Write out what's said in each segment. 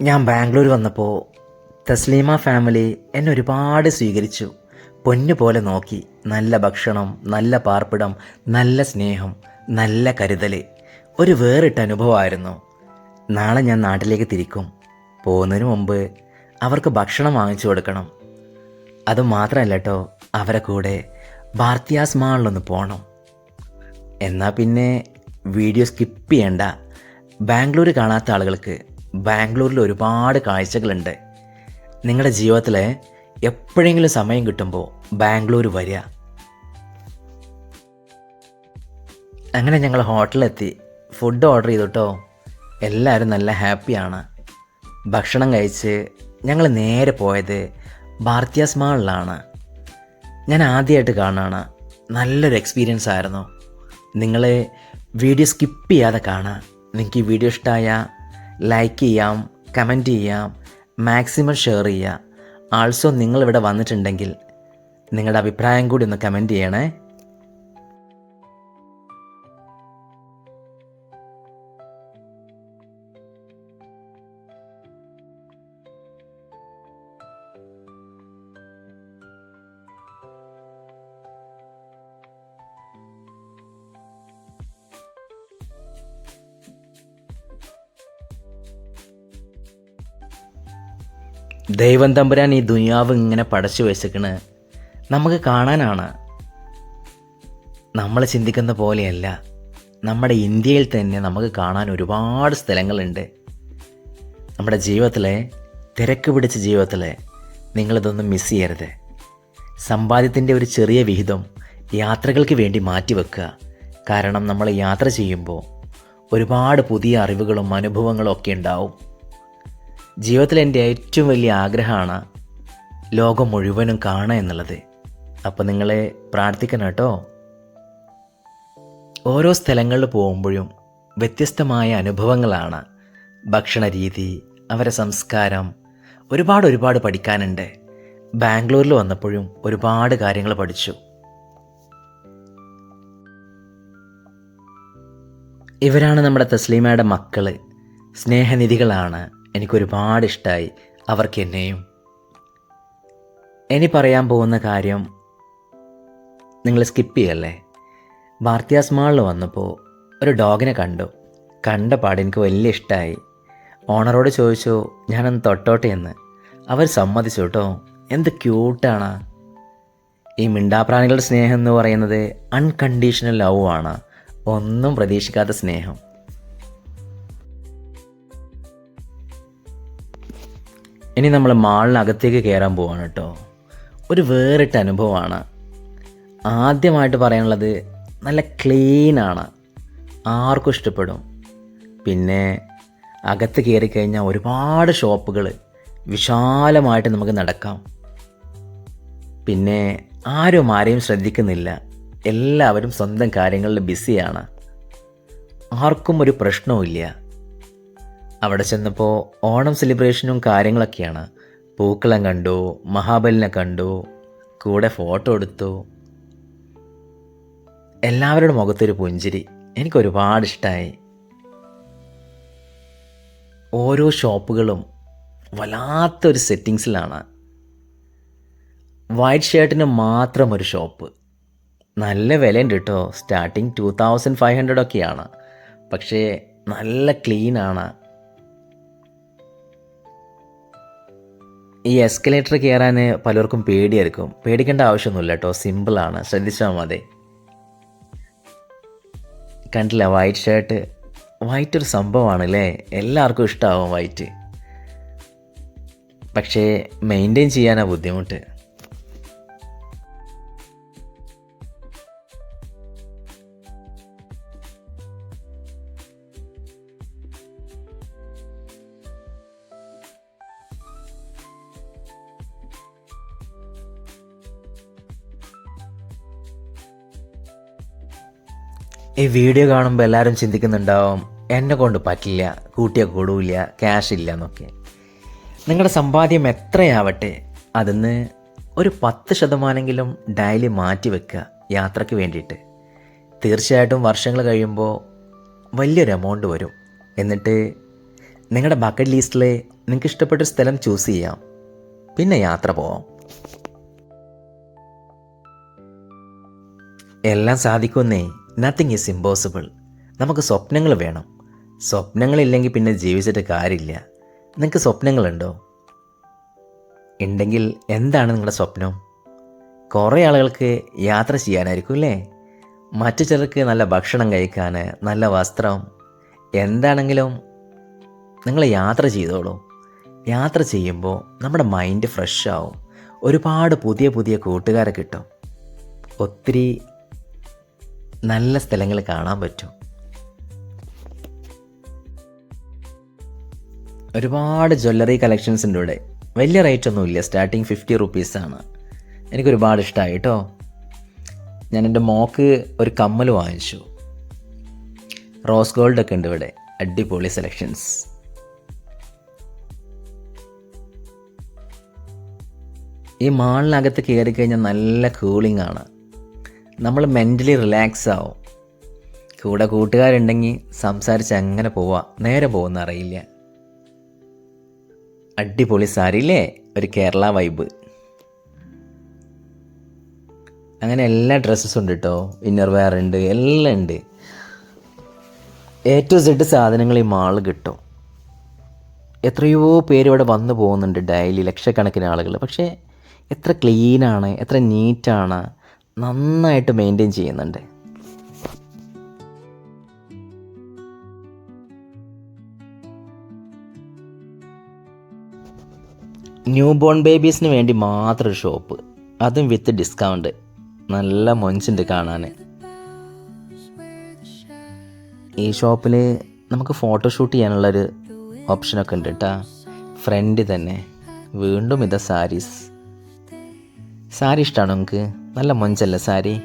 ഞാൻ ബാംഗ്ലൂർ വന്നപ്പോൾ തസ്ലീമ ഫാമിലി എന്നെ ഒരുപാട് സ്വീകരിച്ചു. പൊന്നു പോലെ നോക്കി. നല്ല ഭക്ഷണം, നല്ല പാർപ്പിടം, നല്ല സ്നേഹം, നല്ല കരുതൽ. ഒരു വേറിട്ട അനുഭവമായിരുന്നു. നാളെ ഞാൻ നാട്ടിലേക്ക് തിരിക്കും. പോകുന്നതിന് മുമ്പ് അവർക്ക് ഭക്ഷണം വാങ്ങിച്ചു കൊടുക്കണം. അതുമാത്രമല്ല കേട്ടോ, അവരെ കൂടെ ഭാരതിയാസ് മാളിലൊന്ന് പോകണം. എന്നാൽ പിന്നെ വീഡിയോ സ്കിപ്പ് ചെയ്യണ്ട. ബാംഗ്ലൂർ കാണാത്ത ആളുകൾക്ക് ബാംഗ്ലൂരിൽ ഒരുപാട് കാഴ്ചകളുണ്ട്. നിങ്ങളുടെ ജീവിതത്തിൽ എപ്പോഴെങ്കിലും സമയം കിട്ടുമ്പോൾ ബാംഗ്ലൂർ വരിക. അങ്ങനെ ഞങ്ങൾ ഹോട്ടലിലെത്തി. ഫുഡ് ഓർഡർ ചെയ്തു കേട്ടോ. എല്ലാവരും നല്ല ഹാപ്പിയാണ്. ഭക്ഷണം കഴിച്ച് ഞങ്ങൾ നേരെ പോയത് ഭാരതിയാസ് മാളിലാണ്. ഞാൻ ആദ്യമായിട്ട് കാണുകയാണ്. നല്ലൊരു എക്സ്പീരിയൻസ് ആയിരുന്നു. നിങ്ങൾ വീഡിയോ സ്കിപ്പ് ചെയ്യാതെ കാണാം. നിങ്ങൾക്ക് ഈ വീഡിയോ ഇഷ്ടമായാൽ ലൈക്ക് ചെയ്യാം, കമൻറ്റ് ചെയ്യാം, മാക്സിമം ഷെയർ ചെയ്യുക. ആൾസോ നിങ്ങളിവിടെ വന്നിട്ടുണ്ടെങ്കിൽ നിങ്ങളുടെ അഭിപ്രായം കൂടി ഒന്ന് കമൻറ്റ് ചെയ്യണേ. ദൈവം തമ്പുരാൻ ഈ ദുനിയാവ് ഇങ്ങനെ പടച്ചു വെച്ചേക്കണ് നമുക്ക് കാണാനാണ്. നമ്മൾ ചിന്തിക്കുന്ന പോലെയല്ല. നമ്മുടെ ഇന്ത്യയിൽ തന്നെ നമുക്ക് കാണാൻ ഒരുപാട് സ്ഥലങ്ങളുണ്ട്. നമ്മുടെ ജീവിതത്തിലെ തിരക്ക് പിടിച്ച ജീവിതത്തിൽ നിങ്ങളിതൊന്നും മിസ് ചെയ്യരുത്. സമ്പാദ്യത്തിൻ്റെ ഒരു ചെറിയ വിഹിതം യാത്രകൾക്ക് വേണ്ടി മാറ്റിവെക്കുക. കാരണം നമ്മൾ യാത്ര ചെയ്യുമ്പോൾ ഒരുപാട് പുതിയ അറിവുകളും അനുഭവങ്ങളും ഒക്കെ ഉണ്ടാവും. ജീവിതത്തിൽ എൻ്റെ ഏറ്റവും വലിയ ആഗ്രഹമാണ് ലോകം മുഴുവനും കാണുക എന്നുള്ളത്. അപ്പോൾ നിങ്ങളെ പ്രാർത്ഥിക്കണം കേട്ടോ. ഓരോ സ്ഥലങ്ങളിൽ പോകുമ്പോഴും വ്യത്യസ്തമായ അനുഭവങ്ങളാണ്. ഭക്ഷണ രീതി, അവരെ സംസ്കാരം, ഒരുപാട് പഠിക്കാനുണ്ട്. ബാംഗ്ലൂരിൽ വന്നപ്പോഴും ഒരുപാട് കാര്യങ്ങൾ പഠിച്ചു. ഇവരാണ് നമ്മുടെ തസ്ലീമയുടെ മക്കൾ. സ്നേഹനിധികളാണ്. എനിക്കൊരുപാട് ഇഷ്ടമായി അവർക്ക് എന്നെയും. ഇനി പറയാൻ പോകുന്ന കാര്യം നിങ്ങൾ സ്കിപ്പ് ചെയ്യല്ലേ. ഭാരതിയാസ് മാളിൽ വന്നപ്പോൾ ഒരു ഡോഗിനെ കണ്ട പാട് എനിക്ക് വലിയ ഇഷ്ടമായി. ഓണറോട് ചോദിച്ചു ഞാനൊന്ന് തൊട്ടോട്ടെ എന്ന്. അവർ സമ്മതിച്ചു കേട്ടോ. എന്ത് ക്യൂട്ടാണ്. ഈ മിണ്ടാപ്രാണികളുടെ സ്നേഹം എന്ന് പറയുന്നത് അൺകണ്ടീഷണൽ ലവ് ആണ്. ഒന്നും പ്രതീക്ഷിക്കാത്ത സ്നേഹം. ഇനി നമ്മൾ മാളിനകത്തേക്ക് കയറാൻ പോവാണ് കേട്ടോ. ഒരു വേറിട്ട അനുഭവമാണ്. ആദ്യമായിട്ട് പറയാനുള്ളത് നല്ല ക്ലീനാണ്. ആർക്കും ഇഷ്ടപ്പെടും. പിന്നെ അകത്ത് കയറിക്കഴിഞ്ഞാൽ ഒരുപാട് ഷോപ്പുകൾ, വിശാലമായിട്ട് നമുക്ക് നടക്കാം. പിന്നെ ആരെയും ശ്രദ്ധിക്കുന്നില്ല. എല്ലാവരും സ്വന്തം കാര്യങ്ങളിൽ ബിസിയാണ്. ആർക്കും ഒരു പ്രശ്നവുമില്ല. അവിടെ ചെന്നപ്പോൾ ഓണം സെലിബ്രേഷനും കാര്യങ്ങളൊക്കെയാണ്. പൂക്കളം കണ്ടു, മഹാബലിനെ കണ്ടു, കൂടെ ഫോട്ടോ എടുത്തു. എല്ലാവരുടെ മുഖത്തൊരു പുഞ്ചിരി. എനിക്കൊരുപാട് ഇഷ്ടമായി. ഓരോ ഷോപ്പുകളും വല്ലാത്തൊരു സെറ്റിങ്സിലാണ്. വൈറ്റ് ഷർട്ടിന് മാത്രം ഒരു ഷോപ്പ്. നല്ല വിലയുണ്ട് കേട്ടോ. സ്റ്റാർട്ടിങ് 2500 ഒക്കെയാണ്. പക്ഷേ നല്ല ക്ലീനാണ്. ഈ എസ്കലേറ്റർ കയറാൻ പലർക്കും പേടിയായിരിക്കും. പേടിക്കേണ്ട ആവശ്യമൊന്നുമില്ല കേട്ടോ. സിമ്പിളാണ്. ശ്രദ്ധിച്ചാൽ മതി. കണ്ടില്ല വൈറ്റ് ഷർട്ട്. വൈറ്റ് ഒരു സംഭവമാണല്ലേ. എല്ലാവർക്കും ഇഷ്ടമാവും വൈറ്റ്. പക്ഷേ മെയിൻറ്റെയിൻ ചെയ്യാനാണ് ബുദ്ധിമുട്ട്. ഈ വീഡിയോ കാണുമ്പോൾ എല്ലാവരും ചിന്തിക്കുന്നുണ്ടാവും എന്നെ കൊണ്ട് പറ്റില്ല, കൂട്ടിയാൽ കൂടില്ല, ക്യാഷ് ഇല്ല എന്നൊക്കെ. നിങ്ങളുടെ സമ്പാദ്യം എത്രയാവട്ടെ അതിന്ന് ഒരു 10% ഡെയിലി മാറ്റി വെക്കുക യാത്രയ്ക്ക് വേണ്ടിയിട്ട്. തീർച്ചയായിട്ടും വർഷങ്ങൾ കഴിയുമ്പോൾ വലിയൊരു എമൗണ്ട് വരും. എന്നിട്ട് നിങ്ങളുടെ ബക്കറ്റ് ലിസ്റ്റിൽ നിങ്ങൾക്ക് ഇഷ്ടപ്പെട്ടൊരു സ്ഥലം ചൂസ് ചെയ്യാം, പിന്നെ യാത്ര പോവാം. എല്ലാം സാധിക്കുന്നേ, നത്തിങ് ഈസ് ഇമ്പോസിബിൾ. നമുക്ക് സ്വപ്നങ്ങൾ വേണം. സ്വപ്നങ്ങളില്ലെങ്കിൽ പിന്നെ ജീവിച്ചിട്ട് കാര്യമില്ല. നിങ്ങൾക്ക് സ്വപ്നങ്ങളുണ്ടോ? ഉണ്ടെങ്കിൽ എന്താണ് നിങ്ങളുടെ സ്വപ്നം? കുറേ ആളുകൾക്ക് യാത്ര ചെയ്യാനായിരിക്കും അല്ലേ? മറ്റു ചിലർക്ക് നല്ല ഭക്ഷണം കഴിക്കാൻ, നല്ല വസ്ത്രം. എന്താണെങ്കിലും നിങ്ങൾ യാത്ര ചെയ്തോളൂ. യാത്ര ചെയ്യുമ്പോൾ നമ്മുടെ മൈൻഡ് ഫ്രഷ് ആവും. ഒരുപാട് പുതിയ പുതിയ കൂട്ടുകാരെ കിട്ടും. ഒത്തിരി നല്ല സ്ഥലങ്ങൾ കാണാൻ പറ്റും. ഒരുപാട് ജ്വല്ലറി കളക്ഷൻസ് ഉണ്ട് ഇവിടെ. വലിയ റേറ്റ് ഒന്നുമില്ല, സ്റ്റാർട്ടിങ് 50 റുപ്പീസാണ്. എനിക്കൊരുപാട് ഇഷ്ടമായി കേട്ടോ. ഞാൻ എൻ്റെ മോക്ക് ഒരു കമ്മൽ വാങ്ങിച്ചു. റോസ് ഗോൾഡ് ഒക്കെ ഉണ്ട് ഇവിടെ. അടിപൊളി സെലക്ഷൻസ്. ഈ മാളിനകത്ത് കയറി കഴിഞ്ഞാൽ നല്ല കൂളിംഗ് ആണ്. നമ്മൾ മെൻ്റലി റിലാക്സ് ആവും. കൂടെ കൂട്ടുകാരുണ്ടെങ്കിൽ സംസാരിച്ച് അങ്ങനെ പോവാം. നേരെ പോകുന്ന അറിയില്ല. അടിപൊളി സാരി ഇല്ലേ? ഒരു കേരള വൈബ്. അങ്ങനെ എല്ലാ ഡ്രസ്സസും ഉണ്ട് കേട്ടോ. ഇന്നർ വെയർ ഉണ്ട്, എല്ലാം ഉണ്ട്. A to Z സാധനങ്ങൾ ഈ മാളിൽ കിട്ടും. എത്രയോ പേര് ഇവിടെ വന്നു പോകുന്നുണ്ട് ഡെയിലി, ലക്ഷക്കണക്കിന് ആളുകൾ. പക്ഷേ എത്ര ക്ലീനാണ്, എത്ര നീറ്റാണ്, നന്നായിട്ട് മെയിൻറ്റെയിൻ ചെയ്യുന്നുണ്ട്. ന്യൂ ബോൺ ബേബീസിന് വേണ്ടി മാത്രം ഒരു ഷോപ്പ്, അതും വിത്ത് ഡിസ്കൗണ്ട്. നല്ല മൊഞ്ചുണ്ട് കാണാൻ. ഈ ഷോപ്പിൽ നമുക്ക് ഫോട്ടോഷൂട്ട് ചെയ്യാനുള്ളൊരു ഓപ്ഷനൊക്കെ ഉണ്ട് കേട്ടോ. ഫ്രണ്ടിൽ തന്നെ. വീണ്ടും ഇതാ സാരീസ്. സാരി ഇഷ്ടമാണോ നിങ്ങൾക്ക്? നല്ല മൊഞ്ചല്ലേ സാരി?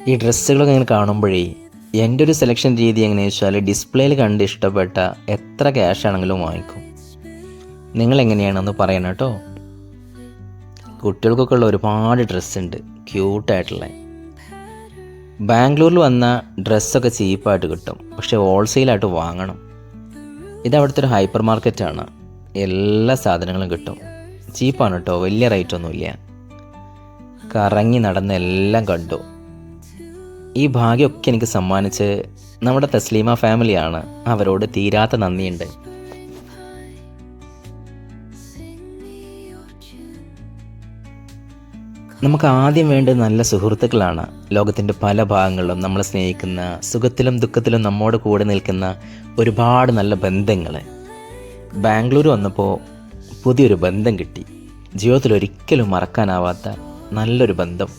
ഈ ഡ്രസ്സുകളൊക്കെ ഇങ്ങനെ കാണുമ്പോഴേ എൻ്റെ ഒരു സെലക്ഷൻ രീതി എങ്ങനെയാണെന്ന് വെച്ചാൽ, ഡിസ്പ്ലേയിൽ കണ്ട് ഇഷ്ടപ്പെട്ട എത്ര ക്യാഷ് ആണെങ്കിലും വാങ്ങിക്കും. നിങ്ങളെങ്ങനെയാണെന്ന് പറയണം കേട്ടോ. കുട്ടികൾക്കൊക്കെ ഉള്ള ഒരുപാട് ഡ്രസ്സുണ്ട്, ക്യൂട്ടായിട്ടുള്ള. ബാംഗ്ലൂരിൽ വന്ന ഡ്രസ്സൊക്കെ ചീപ്പായിട്ട് കിട്ടും, പക്ഷേ ഹോൾസെയിലായിട്ട് വാങ്ങണം. ഇതവിടുത്തെ ഒരു ഹൈപ്പർ മാർക്കറ്റാണ്. എല്ലാ സാധനങ്ങളും കിട്ടും. ചീപ്പാണ് കേട്ടോ, വലിയ റേറ്റ് ഒന്നുമില്ല. കറങ്ങി നടന്ന് എല്ലാം കണ്ടു. ഈ ഭാഗ്യമൊക്കെ എനിക്ക് സമ്മാനിച്ച് നമ്മുടെ തസ്ലീമ ഫാമിലിയാണ്. അവരോട് തീരാത്ത നന്ദിയുണ്ട്. നമുക്ക് ആദ്യം വേണ്ടത് നല്ല സുഹൃത്തുക്കളാണ്. ലോകത്തിൻ്റെ പല ഭാഗങ്ങളിലും നമ്മളെ സ്നേഹിക്കുന്ന, സുഖത്തിലും ദുഃഖത്തിലും നമ്മോട് കൂടെ നിൽക്കുന്ന ഒരുപാട് നല്ല ബന്ധങ്ങൾ. ബാംഗ്ലൂർ വന്നപ്പോൾ പുതിയൊരു ബന്ധം കിട്ടി. ജീവിതത്തിൽ ഒരിക്കലും മറക്കാനാവാത്ത നല്ലൊരു ബന്ധം.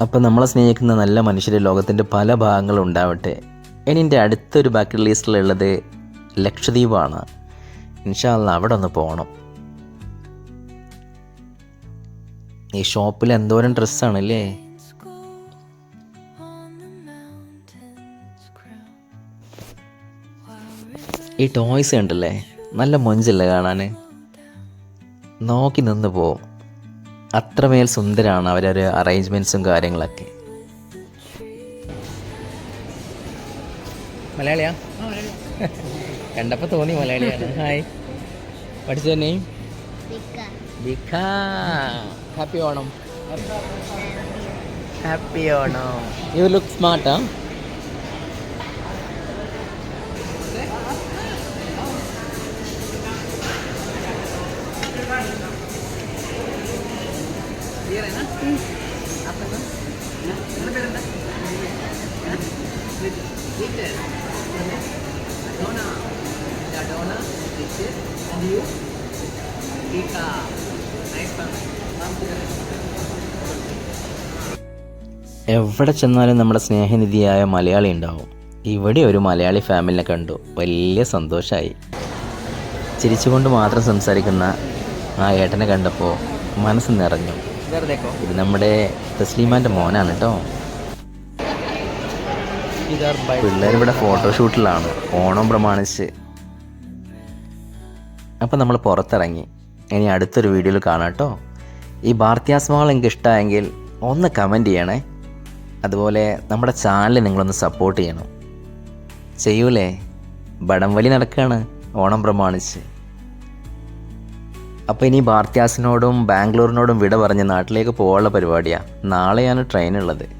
അപ്പം നമ്മളെ സ്നേഹിക്കുന്ന നല്ല മനുഷ്യർ ലോകത്തിൻ്റെ പല ഭാഗങ്ങളും ഉണ്ടാവട്ടെ. ഇനി എൻ്റെ അടുത്തൊരു ബക്കറ്റ് ലിസ്റ്റിലുള്ളത് ലക്ഷദ്വീപാണ്. ഇൻഷാ അല്ലാഹ് അവിടെ ഒന്ന് പോകണം. ഈ ഷോപ്പിൽ എന്തോരം ഡ്രസ്സാണല്ലേ. ഈ ടോയ്സ് കണ്ടല്ലേ, നല്ല മൊഞ്ചല്ലേ കാണാൻ. നോക്കി നിന്ന് പോവും. അത്രമേൽ സുന്ദരമാണ് അവരൊരു അറേഞ്ച്മെൻറ്റ്സും കാര്യങ്ങളൊക്കെ. മലയാളിയാ? കണ്ടപ്പോൾ തോന്നി മലയാളിയാണ്. ഹായ്, പഠിച്ചു തന്നെ. Happy Onam. Happy Onam. You look സ്മാർട്ടാ. എവിടെ ചെന്നാലും നമ്മുടെ സ്നേഹനിധിയായ മലയാളി ഉണ്ടാവും. ഇവിടെ ഒരു മലയാളി ഫാമിലിനെ കണ്ടു, വലിയ സന്തോഷമായി. ചിരിച്ചുകൊണ്ട് മാത്രം സംസാരിക്കുന്ന ആ ഏട്ടനെ കണ്ടപ്പോൾ മനസ്സ് നിറഞ്ഞു. ഇത് നമ്മുടെ തസ്ലീമാൻ്റെ മോനാണ് കേട്ടോ. പിള്ളേരിവിടെ ഫോട്ടോഷൂട്ടിലാണ് ഓണം പ്രമാണിച്ച്. അപ്പം നമ്മൾ പുറത്തിറങ്ങി. ഇനി അടുത്തൊരു വീഡിയോയിൽ കാണാം കേട്ടോ. ഈ ഭാരത്യാസ് മഹൽ നിങ്ങൾക്ക് ഇഷ്ടമായെങ്കിൽ ഒന്ന് കമൻറ്റ് ചെയ്യണേ. അതുപോലെ നമ്മുടെ ചാനൽ നിങ്ങളൊന്ന് സപ്പോർട്ട് ചെയ്യണം. ചെയ്യൂലേ? വടംവലി നടക്കുകയാണ് ഓണം പ്രമാണിച്ച്. അപ്പോൾ ഇനി ഭാരത്യാസിനോടും ബാംഗ്ലൂരിനോടും വിട പറഞ്ഞ് നാട്ടിലേക്ക് പോകാനുള്ള പരിപാടിയാണ്. നാളെയാണ് ട്രെയിനുള്ളത്.